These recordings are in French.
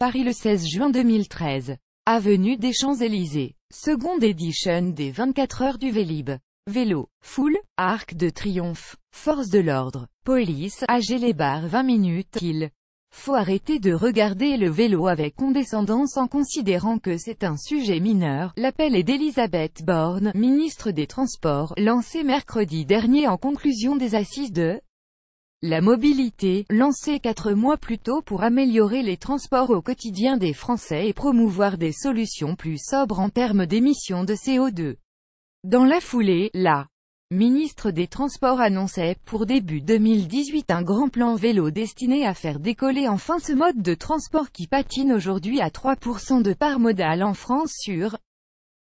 Paris le 16 juin 2013. Avenue des Champs-Élysées. Seconde édition des 24 heures du Vélib. Vélo, foule, Arc de Triomphe, force de l'ordre, police, âgé les barres 20 minutes, il faut arrêter de regarder le vélo avec condescendance en considérant que c'est un sujet mineur. L'appel est d'Elisabeth Borne, ministre des Transports, lancé mercredi dernier en conclusion des assises de la mobilité, lancé 4 mois plus tôt pour améliorer les transports au quotidien des Français et promouvoir des solutions plus sobres en termes d'émissions de CO2. Dans la foulée, la ministre des Transports annonçait, pour début 2018 un grand plan vélo destiné à faire décoller enfin ce mode de transport qui patine aujourd'hui à 3% de part modale en France sur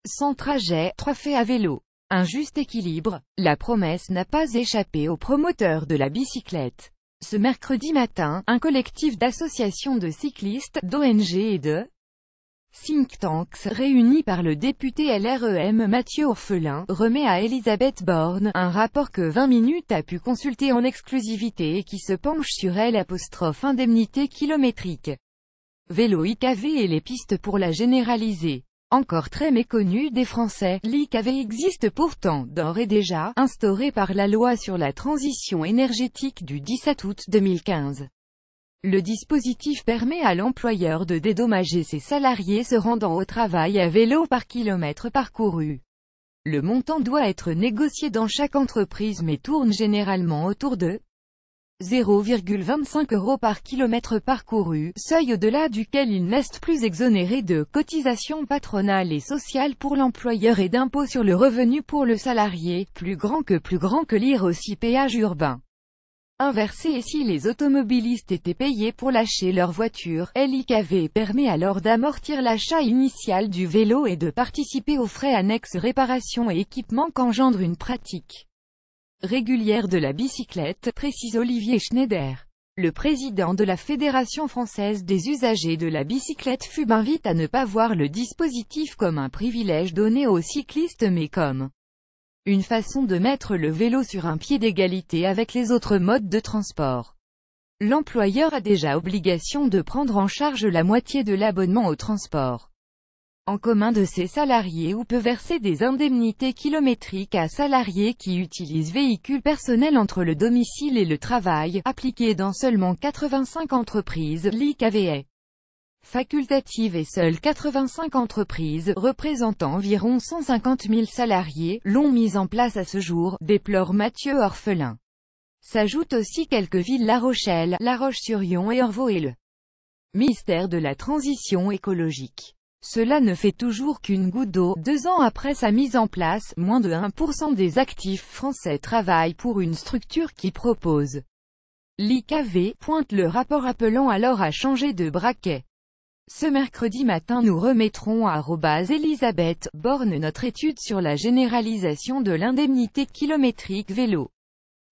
100 trajets, 3 faits à vélo. Un juste équilibre, la promesse n'a pas échappé aux promoteurs de la bicyclette. Ce mercredi matin, un collectif d'associations de cyclistes, d'ONG et de think tanks, réunis par le député LREM Mathieu Orphelin, remet à Elisabeth Borne un rapport que 20 minutes a pu consulter en exclusivité et qui se penche sur l'indemnité kilométrique. Vélo IKV et les pistes pour la généraliser. Encore très méconnue des Français, l'IKV existe pourtant d'ores et déjà, instauré par la loi sur la transition énergétique du 17 août 2015. Le dispositif permet à l'employeur de dédommager ses salariés se rendant au travail à vélo par kilomètre parcouru. Le montant doit être négocié dans chaque entreprise mais tourne généralement autour de 0,25 € par kilomètre parcouru, seuil au-delà duquel il n'est plus exonéré de cotisations patronales et sociales pour l'employeur et d'impôts sur le revenu pour le salarié, plus grand que lire aussi péage urbain. Inversé et si les automobilistes étaient payés pour lâcher leur voiture, l'IKV permet alors d'amortir l'achat initial du vélo et de participer aux frais annexes réparation et équipement qu'engendre une pratique régulière de la bicyclette, précise Olivier Schneider. Le président de la Fédération française des usagers de la bicyclette FUB invite à ne pas voir le dispositif comme un privilège donné aux cyclistes mais comme une façon de mettre le vélo sur un pied d'égalité avec les autres modes de transport. L'employeur a déjà obligation de prendre en charge la moitié de l'abonnement au transport en commun de ses salariés ou peut verser des indemnités kilométriques à salariés qui utilisent véhicules personnels entre le domicile et le travail, appliquées dans seulement 85 entreprises. L'IKV est facultative et seules 85 entreprises, représentant environ 150 000 salariés, l'ont mise en place à ce jour, déplore Mathieu Orphelin. S'ajoutent aussi quelques villes La Rochelle, La Roche-sur-Yon et Orvault et le ministère de la Transition écologique. Cela ne fait toujours qu'une goutte d'eau. 2 ans après sa mise en place, moins de 1% des actifs français travaillent pour une structure qui propose l'IKV, pointe le rapport appelant alors à changer de braquet. Ce mercredi matin nous remettrons à @Elisabeth Borne notre étude sur la généralisation de l'indemnité kilométrique vélo.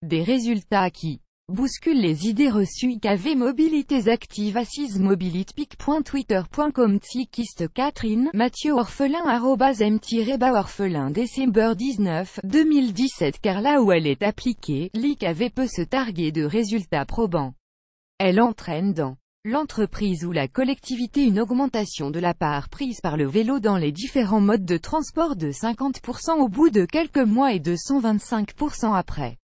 Des résultats qui bousculent les idées reçues. IKV Mobilités Actives Assises mobilitpic.twitter.com Cycliste Catherine, Mathieu Orphelin @m-orphelin Décembre 19, 2017 car là où elle est appliquée, l'IKV peut se targuer de résultats probants. Elle entraîne dans l'entreprise ou la collectivité une augmentation de la part prise par le vélo dans les différents modes de transport de 50% au bout de quelques mois et de 125% après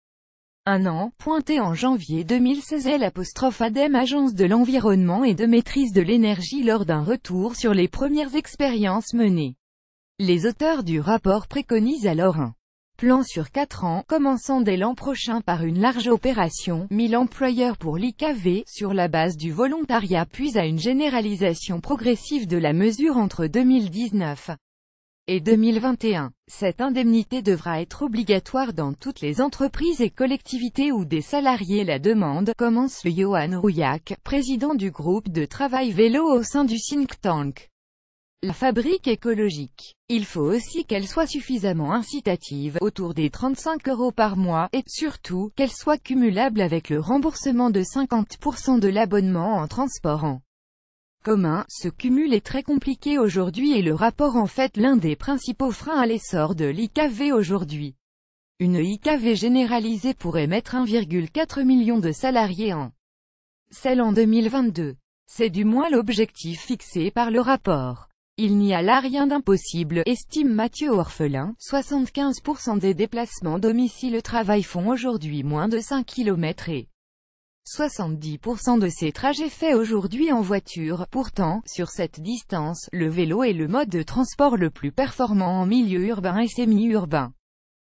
un an, pointé en janvier 2016 l'ADEME Agence de l'environnement et de maîtrise de l'énergie lors d'un retour sur les premières expériences menées. Les auteurs du rapport préconisent alors un plan sur 4 ans, commençant dès l'an prochain par une large opération, 1000 employeurs pour l'IKV, sur la base du volontariat puis à une généralisation progressive de la mesure entre 2019 et 2021. Cette indemnité devra être obligatoire dans toutes les entreprises et collectivités où des salariés la demandent, commence le Johan Rouillac, président du groupe de travail vélo au sein du think tank. La fabrique écologique. Il faut aussi qu'elle soit suffisamment incitative, autour des 35 € par mois, et, surtout, qu'elle soit cumulable avec le remboursement de 50% de l'abonnement en transport en commun. Ce cumul est très compliqué aujourd'hui et le rapport en fait l'un des principaux freins à l'essor de l'IKV aujourd'hui. Une IKV généralisée pourrait mettre 1,4 million de salariés en selle en 2022. C'est du moins l'objectif fixé par le rapport. Il n'y a là rien d'impossible, estime Mathieu Orphelin. 75% des déplacements domicile-travail font aujourd'hui moins de 5 km et 70% de ces trajets faits aujourd'hui en voiture. Pourtant, sur cette distance, le vélo est le mode de transport le plus performant en milieu urbain et semi-urbain.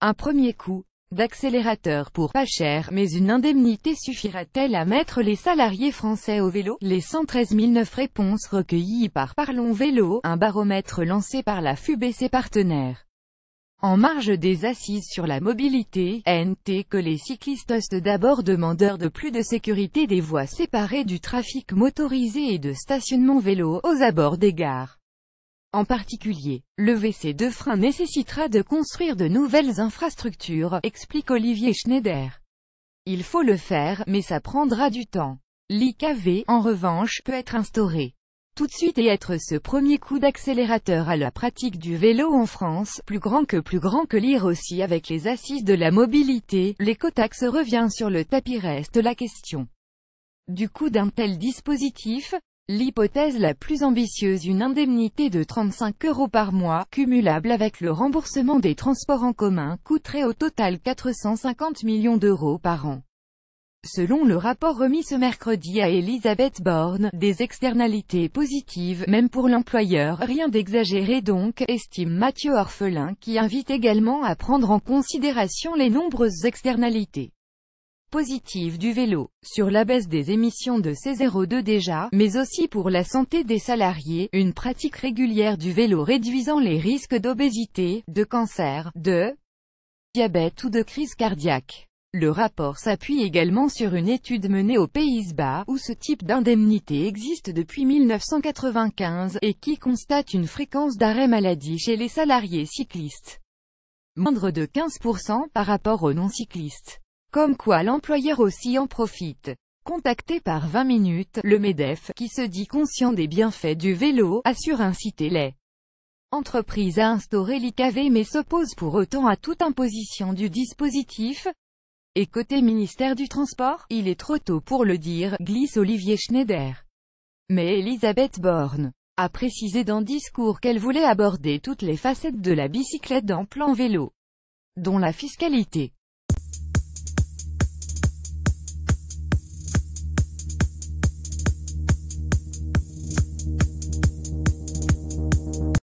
Un premier coup d'accélérateur pour pas cher, mais une indemnité suffira-t-elle à mettre les salariés français au vélo? Les 113 009 réponses recueillies par Parlons Vélo, un baromètre lancé par la FUB et ses partenaires. En marge des assises sur la mobilité, NT que les cyclistes d'abord demandeurs de plus de sécurité des voies séparées du trafic motorisé et de stationnement vélo aux abords des gares. En particulier, lever ces deux freins nécessitera de construire de nouvelles infrastructures, explique Olivier Schneider. Il faut le faire, mais ça prendra du temps. L'IKV, en revanche, peut être instauré tout de suite et être ce premier coup d'accélérateur à la pratique du vélo en France, plus grand que lire aussi avec les assises de la mobilité, l'écotaxe revient sur le tapis. Reste la question du coût d'un tel dispositif. L'hypothèse la plus ambitieuse, une indemnité de 35 € par mois, cumulable avec le remboursement des transports en commun, coûterait au total 450 millions d'euros par an. Selon le rapport remis ce mercredi à Elisabeth Borne, des externalités positives, même pour l'employeur, rien d'exagéré donc, estime Mathieu Orphelin, qui invite également à prendre en considération les nombreuses externalités positives du vélo, sur la baisse des émissions de CO2 déjà, mais aussi pour la santé des salariés, une pratique régulière du vélo réduisant les risques d'obésité, de cancer, de diabète ou de crise cardiaque. Le rapport s'appuie également sur une étude menée aux Pays-Bas, où ce type d'indemnité existe depuis 1995, et qui constate une fréquence d'arrêt maladie chez les salariés cyclistes moindre de 15% par rapport aux non-cyclistes. Comme quoi l'employeur aussi en profite. Contacté par 20 minutes, le MEDEF, qui se dit conscient des bienfaits du vélo, assure inciter les entreprises à instaurer l'IKV mais s'oppose pour autant à toute imposition du dispositif. Et côté ministère du Transport, il est trop tôt pour le dire, glisse Olivier Schneider. Mais Elisabeth Borne a précisé dans discours qu'elle voulait aborder toutes les facettes de la bicyclette dans plan vélo, dont la fiscalité.